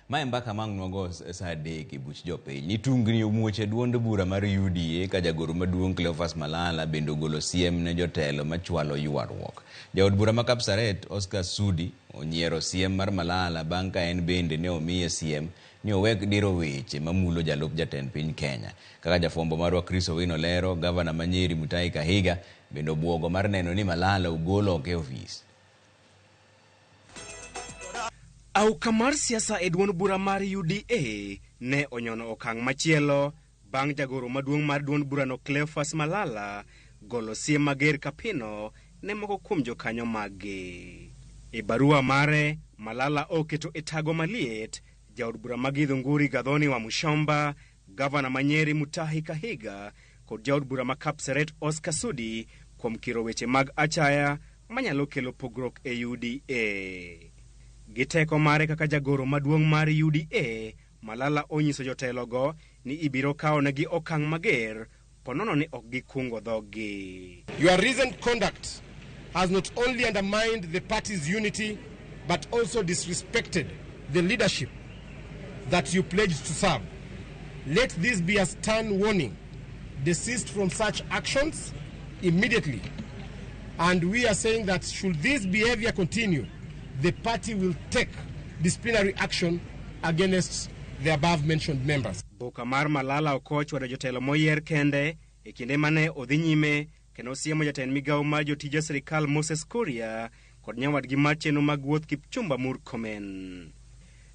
Mae mbaka mang nogo sa adek buch jopiny ni tungni omuoche duond bura mar UDA ka jagoro maduong' Cleophas Malala bendo golo siem ne jotelo machwalo ywaruok. Jaod bura ma Kapsaret Oscar Sudi onyiero siem mar Malala bang' ka en bende ne omiye siem ni owek diro weche mamulo jalup jatend piny Kenya. Kaka jafwambo marwa Chris Owino lero, gavana ma Nyeri Mutahi Kahiga bendo buogo mar neno ni Malala ugolo oko e ofis. Auka mar siasa e duond bura mar UDA ne onyono okang' machielo bang' jagoro maduong' mar duond burano Cleophas Malala golo siem mager kapino ne moko kuom jokanyo maggi. E barua mare, Malala oketo e tago maliet jaod bura mag Githunguri Gathoni wa Mushomba, gavana ma Nyeri Mutahi Kahiga kod jaod bura ma Kapseret Oscar Sudi kuom kiro weche mag achaya manyalo kelo pogruok e UDA. Giteko mare kaka jagoro maduong' mar UDA, Malala onyiso jotelogo ni ibiro kawo negi okang' mager ponono ni ok gikungo dhogi. Your recent conduct has not only undermined the party's unity but also disrespected the leadership that you pledged to serve. Let this be a stern warning. Desist from such actions immediately. And we are saying that should this behavior continue, the party will take disciplinary action against the above-mentioned members. Boka mar Malala okochwado jotelo moyier kende e kinde mane odhi nyime kendo siemo jatend migawo mar jotije sirikal Moses Kuria kod nyawadgi mar chenro mag wuoth Kipchumba Murkomen.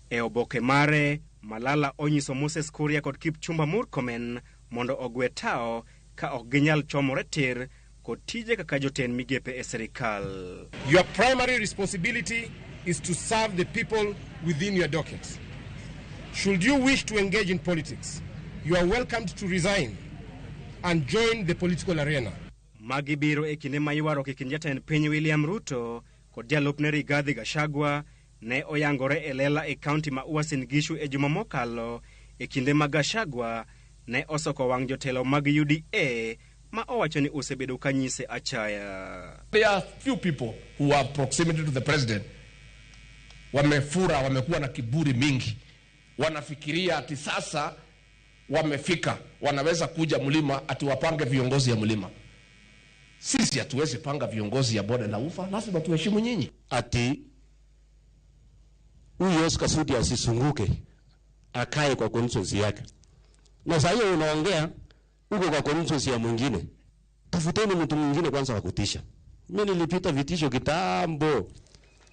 E oboke mare, Malala onyiso Moses Kuria kod Kipchumba Murkomen mondo ogwe tao ka ok ginyal chomore tir kod tije kaka jotend migepe e sirikal. Your primary responsibility is to serve the people within your docket. Should you wish to engage in politics, you are welcomed to resign and join the political arena. Magi biro e kinde ma ywaro e kind jatend piny William Ruto kod jalupne Rigathi Gachagua ne oyangore e lela e kaunti ma Uasin Gishu e juma mokalo e kinde ma Gachagua ne osoko wang' jotelo mag UDA ma owacho ni osebedo kanyise achaya. There are few people who are proximity to the president. Wamekuwa na kiburi mingi. Wanafikiria ati sasa wamefika, wanaweza kuja mlima ati wapange viongozi ya mlima. Sisi hatuwezi panga viongozi ya bonde la ufa, lazima tuheshimu nyinyi. Ati huyu Oscar Sudi asisunguke, akae kwa constituency yake. Na sasa hiyo unaongea uko kwa constituency ya mwingine. Tafuteni mtu mwingine kwanza wa kutisha. Mimi nilipita vitisho kitambo.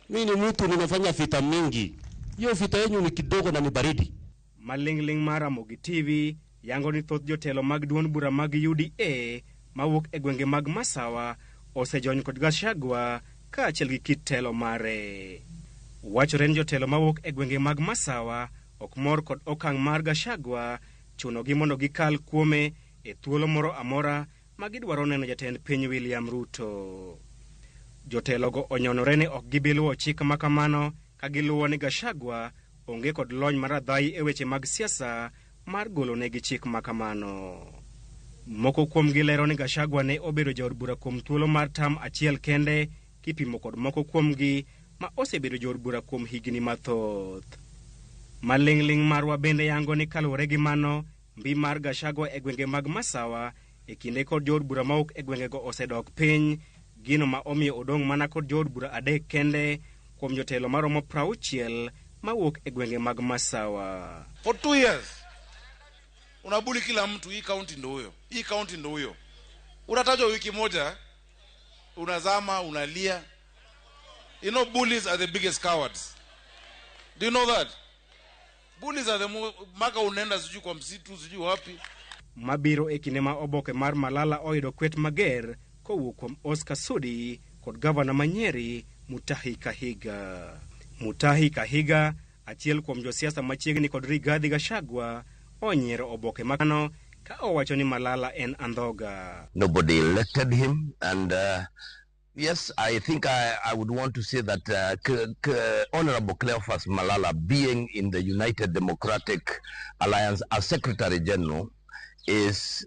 Mimi ni mtu ninafanya vita mingi. Hiyo vita yenu ni kidogo na ni baridi. Malingling mara Mogi TV yango ni thoth jotelo mag duond bura mag UDA mawuok e gwenge mag Masawa osejony kod Gachagua kaachiel gi kit telo mare. Wachore ni jotelo mawuok e gwenge mag Masawa ok mor kod okang' mar Gachagua chunogi mondo gikal kuome e thuolo moro amora magidwaro neno jatend piny William Ruto. Jotelogo onyonore ni ok gibiluwo chik makamano ka giluwo ni Gachagua onge kod lony maradhai e weche mag siasa mar golo negi chik makamano. Moko kuom gilero ni Gachagua ne obedo jaod bura kuom thuolo mar tam achiel kende kipimo kod moko kuomgi ma osebedo jaod bura kuom higni mathoth. Malingling marwa bende yango ni kaluwore gi mano, mbi mar Gachagua e gwenge mag Masawa e kinde kod jaod bura mawuok e gwengego osedok piny, gino ma omiyo odong' mana kod jaod bura adek kende kuom jotelo maromo 60 mawuok e gwenge mag Masawa. For 2 years unabuli kila mtu, hii kaunti ndo huyo, hii kaunti ndo huyo. Unatajwa wiki moja unazama, unalia. You know bullies are the biggest cowards. Do you know that? Bullies are the maka unenda sijui kwa msitu sijui wapi. Mabiro e kinde ma oboke mar Malala oyudo kwet mager kowuok kuom Oscar Sudi kod gavana ma Nyeri Mutahi Kahiga. Mutahi Kahiga, achiel kuom josiasa machiegni kod Rigathi Gachagua, onyiero oboke makano ka owacho ni Malala en andhoga. Nobody elected him, and yes, I think I would want to say that Honorable Cleophas Malala, being in the United Democratic Alliance as Secretary General, is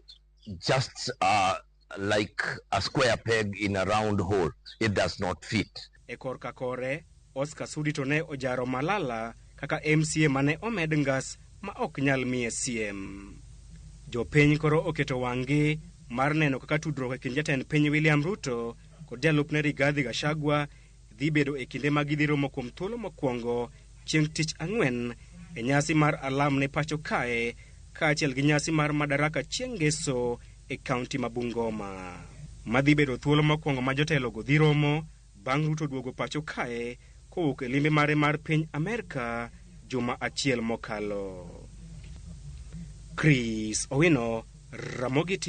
just like a square peg in a round hole. It does not fit. E korka kore, Oscar Sudi to ne ojaro Malala kaka MCA mane omed ngas ma ok nyal miye siem. Jopiny koro oketo wang'gi mar neno kaka tudruok e kind jatend piny William Ruto kod jalupne Rigathi Gachagua dhi bedo e kinde ma gidhi romo kuom thuolo mokwongo chieng' tich ang'wen e nyasi mar alam ne pacho kae, kaachiel gi nyasi mar Madaraka chieng' Ngeso e kaunti ma Bungoma. Madhi bedo thuolo mokwongo ma jotelo go dhi romo bang' Ruto duogo pacho kae kowuok e limbe mare mar piny Amerka juma achiel mokalo. Chris Owino, Ramogi TV.